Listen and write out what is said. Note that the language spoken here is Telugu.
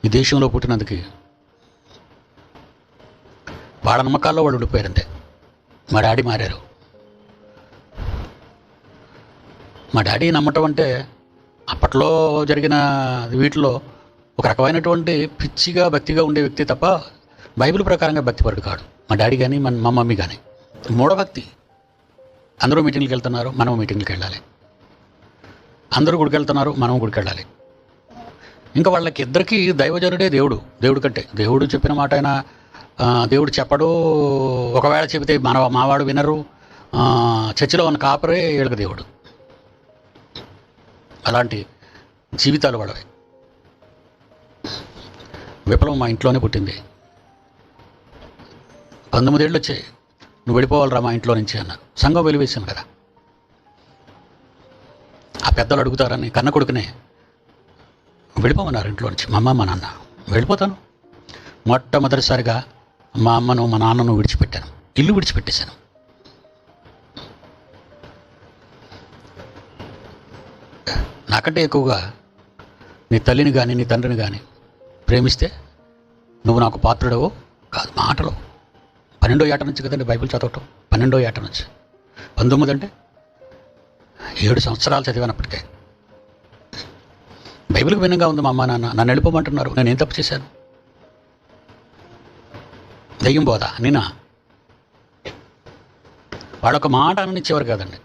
ఈ దేశంలో పుట్టినందుకు వాళ్ళ నమ్మకాల్లో వాళ్ళు ఉండిపోయారంతే. మా డాడీ మారారు. మా డాడీ నమ్మటం అంటే అప్పట్లో జరిగిన వీటిలో ఒక రకమైనటువంటి పిచ్చిగా భక్తిగా ఉండే వ్యక్తి తప్ప బైబిల్ ప్రకారంగా భక్తిపరుడు కాడు మా డాడీ కానీ మా మమ్మీ కానీ. మూఢభక్తి. అందరూ మీటింగ్కి వెళ్తున్నారు, మనం మీటింగ్కి వెళ్ళాలి. అందరూ గుడికి వెళ్తున్నారు, మనం గుడికి వెళ్ళాలి. ఇంకా వాళ్ళకి ఇద్దరికీ దైవజనుడే దేవుడు. దేవుడు కంటే దేవుడు చెప్పిన మాట అయినా దేవుడు చెప్పడు. ఒకవేళ చెబితే మావాడు వినరు. చర్చిలో ఉన్న కాపరే వీళ్ళకి దేవుడు. అలాంటి జీవితాలు వాళ్ళవి. విప్లవం మా ఇంట్లోనే పుట్టింది. 19 ఏళ్ళు వచ్చాయి. నువ్వు వెళ్ళిపోవాలరా మా ఇంట్లో నుంచి అన్నారు. సంఘం వెలివేశాను కదా. ఆ పెద్దలు అడుగుతారని కన్న కొడుకునే వెళ్ళిపోమన్నారు ఇంట్లో నుంచి. మా అమ్మ మా నాన్న. వెళ్ళిపోతాను. మొట్టమొదటిసారిగా మా అమ్మను మా నాన్నను విడిచిపెట్టాను. ఇల్లు విడిచిపెట్టేశాను. నాకంటే ఎక్కువగా నీ తల్లిని కానీ నీ తండ్రిని కానీ ప్రేమిస్తే నువ్వు నాకు పాత్రుడవో కాదు. మాటలో 12వ ఏట నుంచి కదండి బైబిల్ చదవటం. 12వ ఏట నుంచి 19 అంటే 7 సంవత్సరాలు చదివినప్పటికే బైబిల్కి భిన్నంగా ఉంది. మా అమ్మ నాన్న నన్ను వెళ్ళిపోమంటున్నారు. నేను ఏం తప్పు చేశాను? దయ్యం బోధ నిన్న వాళ్ళొక మాట అననిచ్చేవారు కాదండి.